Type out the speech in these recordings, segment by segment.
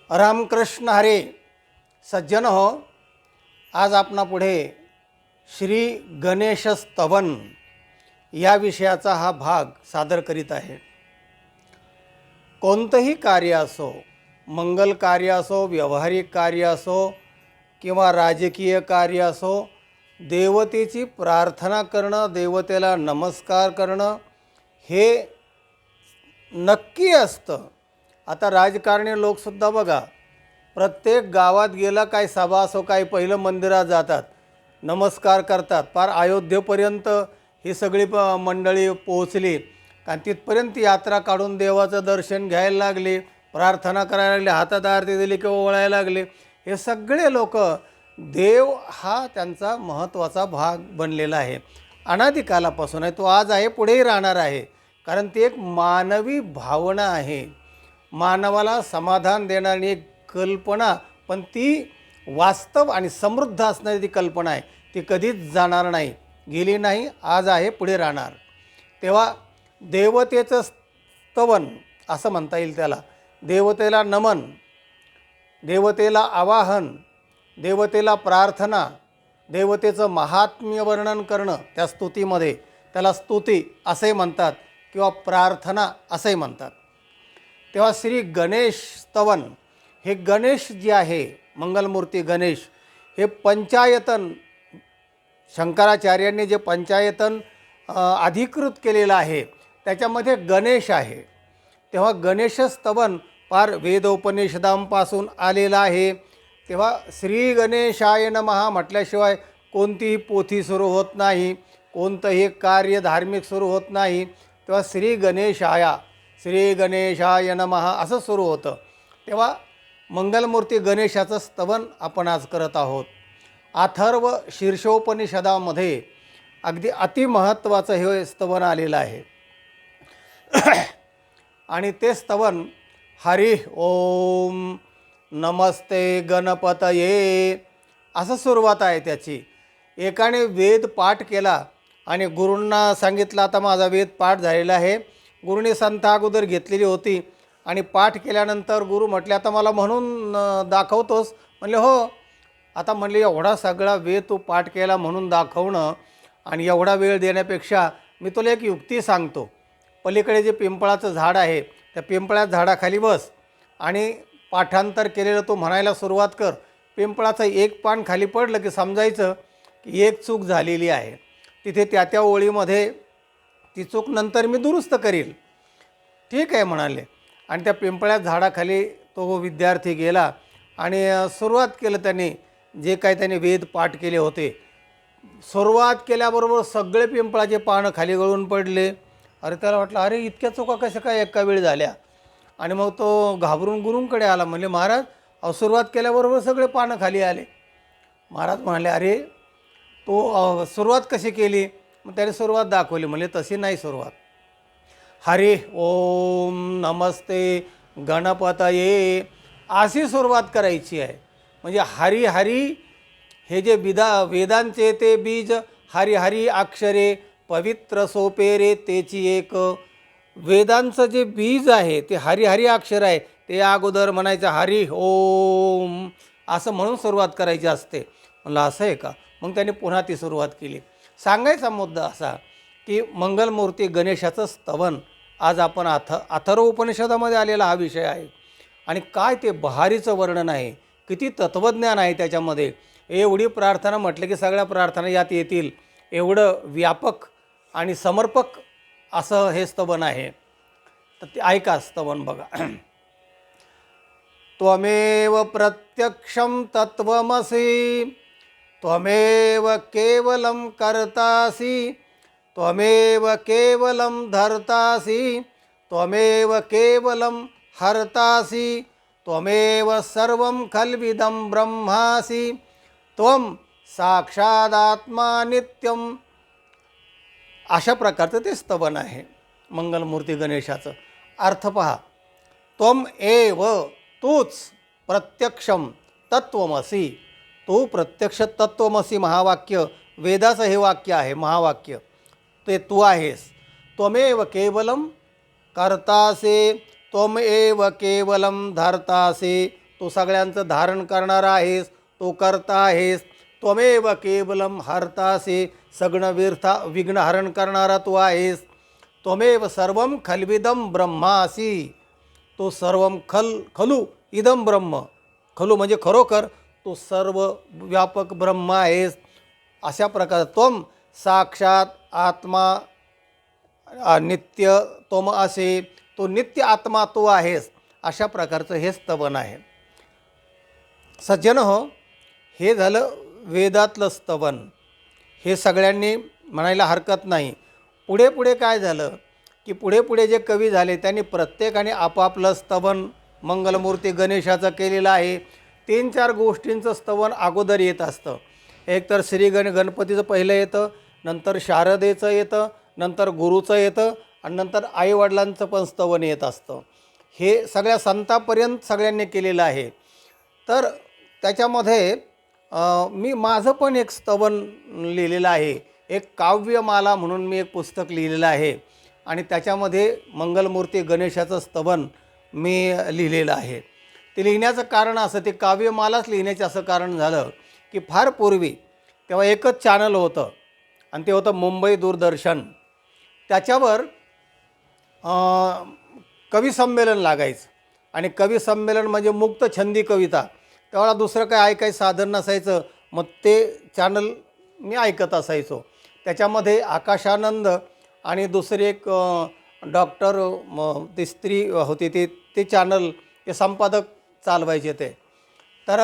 रामकृष्ण हरे. सज्जन हो, आज आपणापुढे श्री गणेश स्तवन या विषयाचा हा भाग सादर करीत आहे. कोणतंही कार्य असो, मंगल कार्य असो, व्यावहारिक कार्य असो किंवा राजकीय कार्य असो, देवतेची प्रार्थना करणं, देवतेला नमस्कार करणं हे नक्की असतं. आता राजकारणी लोकसुद्धा बघा, प्रत्येक गावात गेला काय सभा असो काय, पहिलं मंदिरात जातात, नमस्कार करतात. फार अयोध्येपर्यंत ही सगळी मंडळी पोहोचली आणि तिथपर्यंत यात्रा काढून देवाचं दर्शन घ्यायला लागली, प्रार्थना करायला लागली, हातात आरती दिली किंवा ओळायला लागले. हे सगळे लोक देव हा त्यांचा महत्त्वाचा भाग बनलेला आहे. अनादिकालापासून आहे, तो आज आहे, पुढेही राहणार आहे. कारण ती एक मानवी भावना आहे, मानवाला समाधान देणारी एक कल्पना, पण ती वास्तव आणि समृद्ध असणारी ती कल्पना आहे. ती कधीच जाणार नाही, गेली नाही, आज आहे, पुढे राहणार. तेव्हा देवतेचं स्तवन असं म्हणता येईल त्याला. देवतेला नमन, देवतेला आवाहन, देवतेला प्रार्थना, देवतेचं महात्म्य वर्णन करणं त्या स्तुतीमध्ये, त्याला स्तुती असे म्हणतात किंवा प्रार्थना असे म्हणतात. तेव्हा श्री गणेश स्तवन हे गणेश जे आहे, मंगलमूर्ती गणेश, हे पंचायतन शंकराचार्यांनी जे पंचायतन अधिकृत केलेलं आहे त्याच्यामध्ये गणेश आहे. तेव्हा गणेश स्तवन फार वेदोपनिषदांपासून आलेलं आहे. तेव्हा श्री गणेशाय नमः म्हटल्याशिवाय कोणतीही पोथी सुरू होत नाही, कोणतंही कार्य धार्मिक सुरू होत नाही. तेव्हा श्री गणेशाय नमः असं सुरू होतं. तेव्हा मंगलमूर्ती गणेशाचं स्तवन आपण आज करत आहोत. अथर्व शीर्षोपनिषदामध्ये अगदी अतिमहत्त्वाचं हे स्तवन आलेलं आहे. आणि ते स्तवन हरी ओम नमस्ते गणपतये असं सुरुवात आहे त्याची. एकाने वेद पाठ केला आणि गुरूंना सांगितलं, आता माझा वेद पाठ झालेला आहे. गुरुने संथ अगोदर घेतलेली होती आणि पाठ केल्यानंतर गुरु म्हटले, आता मला म्हणून दाखवतोस? म्हणले हो. आता म्हणले, एवढा सगळा वेद तू पाठ केला म्हणून दाखवणं आणि एवढा वेळ देण्यापेक्षा मी तुला एक युक्ती सांगतो. पलीकडे जे पिंपळाचं झाड आहे त्या पिंपळाच्या झाडाखाली बस आणि पाठांतर केलेलं तू म्हणायला सुरुवात कर. पिंपळाचं एक पान खाली पडलं की समजायचं की एक चूक झालेली आहे. तिथे त्या ओळीमध्ये ती चूक नंतर मी दुरुस्त करील. ठीक आहे म्हणाले. आणि त्या पिंपळाच्या झाडाखाली तो विद्यार्थी गेला आणि सुरुवात केलं. त्याने जे काही त्याने वेद पाठ केले होते, सुरुवात केल्याबरोबर सगळे पिंपळाचे पानं खाली गळून पडले. अरे त्याला वाटलं, अरे इतक्या चुका कशा काय एका वेळी झाल्या? आणि मग तो घाबरून गुरूंकडे आला. म्हणले, महाराज सुरुवात केल्याबरोबर सगळे पानं खाली आले. महाराज म्हणाले, अरे तो सुरुवात कशी केली? मग त्याने सुरुवात दाखवली. म्हणले, तशी नाही सुरुवात. हरी ओम नमस्ते गणपतये अशी सुरुवात करायची आहे. म्हणजे हरी हरी हे जे वेदांचे ते बीज, हरी हरी अक्षरे पवित्र सोपेरे तेची एक. वेदांचं जे बीज आहे ते हरी हरी अक्षर आहे, ते अगोदर म्हणायचं हरी ओम असं म्हणून सुरुवात करायची असते. म्हणलं असं आहे का? मग त्याने पुन्हा ती सुरुवात केली. सांगायचा मुद्दा असा की मंगलमूर्ती गणेशाचं स्तवन आज आपण अथर्व उपनिषदामध्ये आलेला हा विषय आहे. आणि काय ते बहारीचं वर्णन आहे, किती तत्त्वज्ञान आहे त्याच्यामध्ये. एवढी प्रार्थना म्हटलं की सगळ्या प्रार्थना यात येतील, एवढं व्यापक आणि समर्पक असं हे स्तवन आहे. तर ते ऐका स्तवन बघा. त्वमेव प्रत्यक्षं तत्त्वमसि त्वमेव केवलं कर्तासि त्वमेव केवलं धर्तासि त्वमेव केवलं हर्तासि त्वमेव सर्वं खल्विदं ब्रह्मासि त्वं साक्षादात्मा नित्यं. अशा प्रकारचं ते स्तवन आहे मंगलमूर्ती गणेशाचं. अर्थ पहा. त्वम एव तूच प्रत्यक्षम तत्त्वमसि, तू प्रत्यक्ष तत्त्वमसि महावाक्य, वेदाचं हे वाक्य आहे महावाक्य, ते तू आहेस. त्वमेव केवलम कर्तासे त्वमेव केवलम धर्तासे तो सगळ्यांचं धारण करणारा आहेस, तो करता आहेस. त्वमेव केवलम हर्तासी, सगळं विघ्न हरण करणारा तू आहेस. त्वमेव सर्वम खल्विदम ब्रह्मासी, तो सर्वम खलू इदम ब्रह्म, खलू म्हणजे खरोखर तो सर्व व्यापक ब्रह्म आहेस. अशा प्रकारे त्वम साक्षात आत्मा नित्य त्वम असे, तो नित्य आत्मा तो आहेस. अशा प्रकारचं हे स्तवन आहे. सज्जन हो, हे झालं वेदातलं स्तवन. हे सगळ्यांनी म्हणायला हरकत नाही. पुढे पुढे काय झालं की पुढे जे कवी झाले त्यांनी प्रत्येकाने आपापलं स्तवन मंगलमूर्ती गणेशाचं केलेलं आहे. 3-4 गोष्टींचं स्तवन अगोदर येत असतं. एक तर गणपतीचं पहिलं येतं, नंतर शारदेचं येतं, नंतर गुरुचं येतं आणि नंतर आईवडिलांचं पण स्तवन येत असतं. हे सगळ्या संतांपर्यंत सगळ्यांनी केलेलं आहे. तर त्याच्यामध्ये मी माझं पण एक स्तवन लिहिलेलं आहे. एक काव्यमाला म्हणून मी एक पुस्तक लिहिलेलं आहे आणि त्याच्यामध्ये मंगलमूर्ती गणेशाचं स्तवन मी लिहिलेलं आहे. ते लिहिण्याचं कारण असं, ते काव्यमालाच लिहिण्याचं असं कारण झालं की फार पूर्वी तेव्हा एकच चॅनल होतं आणि ते होतं मुंबई दूरदर्शन. त्याच्यावर कवी संमेलन लागायचं आणि कवी संमेलन म्हणजे मुक्त छंदी कविता. तेव्हा दुसरं काय ऐकायचं साधन नसायचं, मग ते चॅनल मी ऐकत असायचो. त्याच्यामध्ये आकाशानंद आणि दुसरे एक डॉक्टर ती स्त्री होती, ते चॅनल ते संपादक चालवायचे ते. तर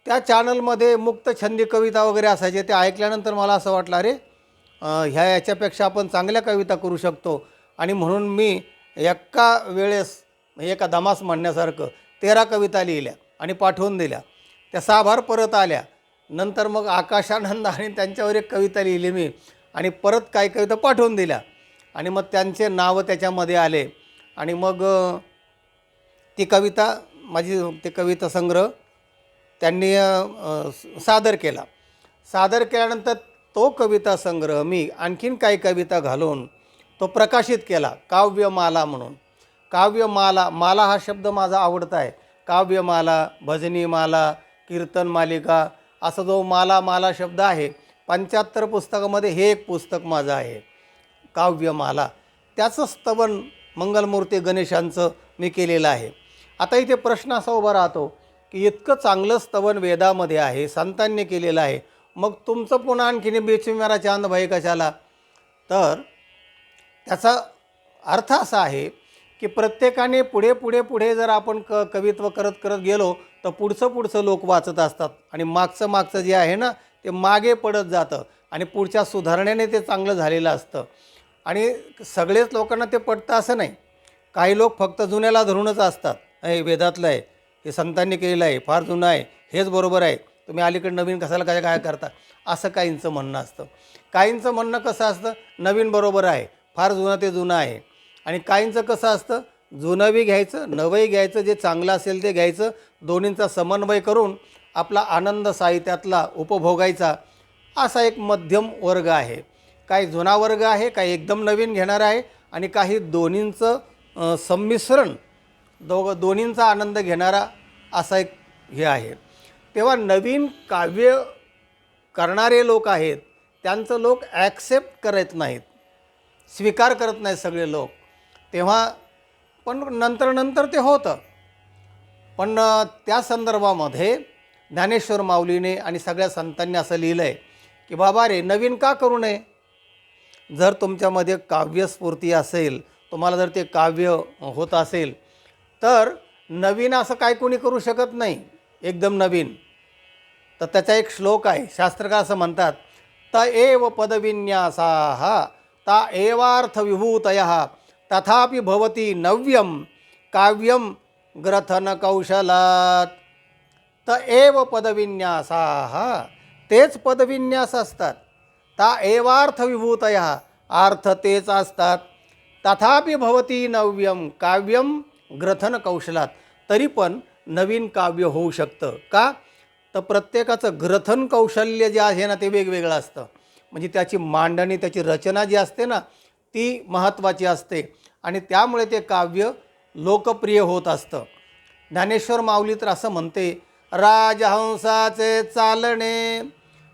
त्या चॅनलमध्ये मुक्त छंदी कविता वगैरे असायचे. ते ऐकल्यानंतर मला असं वाटलं, अरे याच्यापेक्षा आपण चांगल्या कविता करू शकतो. आणि म्हणून मी एका वेळेस एका दमास म्हणण्यासारखं 13 कविता लिहिल्या आणि पाठवून दिल्या. त्या 6 बार परत आल्या. नंतर मग आकाशानंद आणि त्यांच्यावर एक कविता लिहिली मी आणि परत काही कविता पाठवून दिल्या आणि मग त्यांचे नावं त्याच्यामध्ये आले. आणि मग ती कविता ते कविता संग्रह त्यांनी सादर केला. सादर केल्यानंतर तो कविता संग्रह मी आणखीन काही कविता घालून तो प्रकाशित केला काव्यमाला म्हणून. काव्यमाला, माला हा शब्द माझा आवडता आहे. काव्यमाला, भजनीमाला, कीर्तन मालिका, असा जो माला शब्द आहे 75 पुस्तकामध्ये हे एक पुस्तक माझं आहे काव्यमाला. त्याचं स्तवन मंगलमूर्ती गणेशांचं मी केलेलं आहे. आता इथे प्रश्न असा उभा राहतो की इतकं चांगलं स्तवन वेदामध्ये आहे, संतांनी केलेलं आहे, मग तुमचं पुन्हा आणखीन बेचुमारा चांद भाई कशाला? तर त्याचा अर्थ असा आहे की प्रत्येकाने पुढे जर आपण कवित्व करत गेलो तर पुढचं लोक वाचत असतात आणि मागचं जे आहे ना ते मागे पडत जातं आणि पुढच्या सुधारण्याने ते चांगलं झालेलं असतं. आणि सगळेच लोकांना ते पडतं असं नाही. काही लोक फक्त जुन्याला धरूनच असतात, हे वेदातलं आहे, हे संतांनी केलेलं आहे, फार जुनं आहे, हेच बरोबर आहे, तुम्ही अलीकडे नवीन कशाला काय करता, असं काहींचं म्हणणं असतं. काहींचं म्हणणं कसं असतं, नवीन बरोबर आहे, फार जुनं ते जुनं आहे. आणि काहींचं कसं असतं, जुनंही घ्यायचं नवंही घ्यायचं, जे चांगलं असेल ते घ्यायचं, दोन्हींचा समन्वय करून आपला आनंद साहित्यातला उपभोगायचा, असा एक मध्यम वर्ग आहे. काही जुना वर्ग आहे, काही एकदम नवीन घेणार आहे आणि काही दोन्हींचं संमिश्रण दोन्हींचा आनंद घेणारा असा एक हे आहे. तेव्हा नवीन काव्य करणारे लोक आहेत त्यांचं लोक ॲक्सेप्ट करत नाहीत, स्वीकार करत नाहीत सगळे लोक. तेव्हा पण नंतर ते होतं. पण त्या संदर्भामध्ये ज्ञानेश्वर माऊलीने आणि सगळ्या संतांनी असं लिहिलं आहे की बाबा रे, नवीन का करू नये? जर तुमच्यामध्ये काव्यस्फूर्ती असेल, तुम्हाला जर ते काव्य होत असेल तर नवीन असं काय कोणी करू शकत नाही एकदम नवीन. तर त्याचा एक श्लोक आहे, शास्त्रकार असं म्हणतात, त एव पदविन्यासाः ता एवार्थ विभूतयः तथापि भवती नव्यम काव्यम ग्रथन कौशलात. त एव पदविन्यासाः, तेच पदविन्यास असतात. ता एवार्थ विभूतयः, अर्थ तेच असतात. तथापि भवती नव्यम काव्यम ग्रथन कौशलात, तरी पण नवीन काव्य होऊ शकतं. का? तर प्रत्येकाचं ग्रथन कौशल्य जे आहे ना ते वेगवेगळं असतं. म्हणजे त्याची मांडणी, त्याची रचना जी असते ना ती महत्त्वाची असते आणि त्यामुळे ते काव्य लोकप्रिय होत असतं. ज्ञानेश्वर माऊली तर असं म्हणते, राजहंसाचे चालणे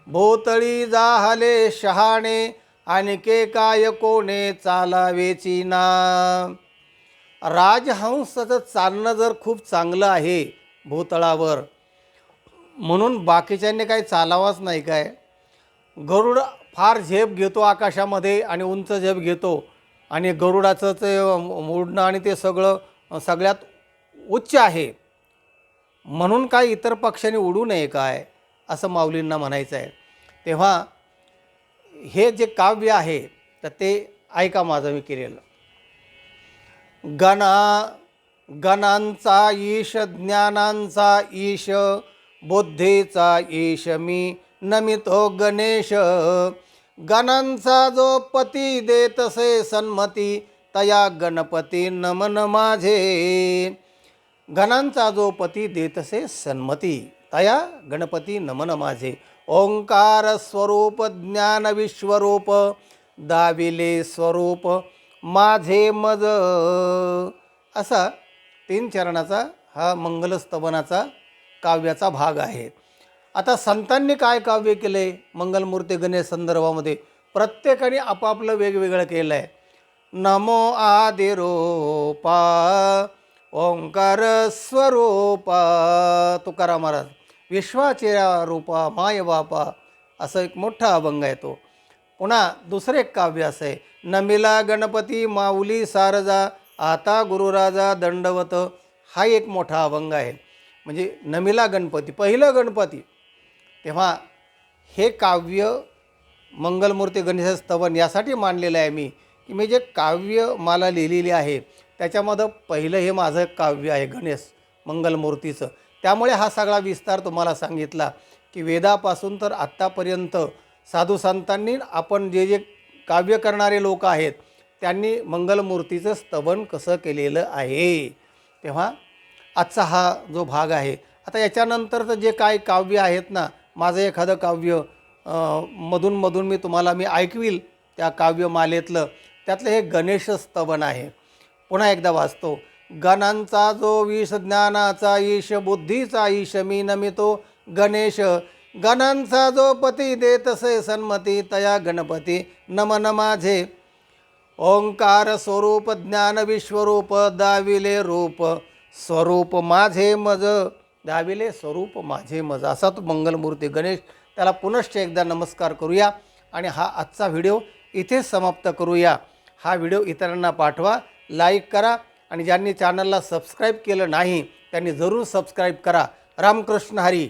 भोवतळी जाहले शहाणे, आणिके काय कोणे चालावेची ना. राजहंसाचं चालणं जर खूप चांगलं आहे भूतळावर, म्हणून बाकीच्यांनी काही चालावाच नाही काय. गरुड फार झेप घेतो आकाशामध्ये आणि उंच झेप घेतो, आणि गरुडाचं ते उडणं आणि ते सगळं सगळ्यात उच्च आहे, म्हणून काय इतर पक्ष्यांनी उडू नये काय, असं माऊलींना म्हणायचं आहे. तेव्हा हे जे काव्य आहे तर ते ऐका माझं मी केलेलं. गणांचा ईश ज्ञानांचा ईश बुद्धीचा ईश मी नमितो गणेश. गणांचा जो पती देतसे सन्मती, तया गणपती नमन माझे. गणांचा जो पती देतसे सन्मती, तया गणपती नमन माझे. ओंकार स्वरूप ज्ञान विश्वरूप, दाविले स्वरूप माझे मज. असा 3 चरणाचा हा मंगलस्तवनाचा काव्याचा भाग आहे. आता संतांनी काय काव्य केले मंगलमूर्ती गणेश संदर्भामध्ये, प्रत्येकाने आपापलं वेगवेगळं केलं आहे. नमो आदिरूपा ओंकार स्वरूपा तुकाराम महाराज, विश्वाच्या रूपा माय बापा, असं एक मोठा अभंग आहे तो. पुन्हा दुसरं एक काव्य असं आहे, नमिला गणपती माऊली सारजा, आता गुरुराजा दंडवत. हा एक मोठा अभंग आहे. म्हणजे नमिला गणपती, पहिलं गणपती. तेव्हा हे काव्य मंगलमूर्ती गणेश स्तवन यासाठी मांडलेलं आहे मी, की मी जे काव्य मला लिहिलेली आहे त्याच्यामध्ये पहिलं हे माझं काव्य आहे गणेश मंगलमूर्तीचं. त्यामुळे हा सगळा विस्तार तुम्हाला सांगितला, की वेदापासून तर आत्तापर्यंत साधू संतांनी आपण जे जे काव्य करणारे लोक आहेत त्यांनी मंगलमूर्तीचं स्तवन कसं केलेलं आहे. तेव्हा आजचा हा जो भाग आहे. आता याच्यानंतरचं जे काय काव्य आहेत ना, माझं एखादं काव्य मधून मी तुम्हाला ऐकविल त्या काव्यमालेतलं, त्यातलं हे गणेश स्तवन आहे. पुन्हा एकदा वाचतो. गणांचा जो ईश ज्ञानाचा ईश बुद्धीचा ईश मी नमितो गणेश. गणांचा जो पती देतसे सन्मती, तया गणपती नमन माझे. ओंकार स्वरूप ज्ञान विश्वरूप, दाविले रूप स्वरूप माझे मज. दाविले स्वरूप माझे मज, असा तो मंगलमूर्ती गणेश. त्याला पुनश्च एकदा नमस्कार करूया आणि हा आजचा व्हिडिओ इथेच समाप्त करूया. हा व्हिडिओ इतरांना पाठवा, लाईक करा, आणि ज्यांनी चॅनलला सबस्क्राईब केलं नाही त्यांनी जरूर सबस्क्राईब करा. रामकृष्ण हरी.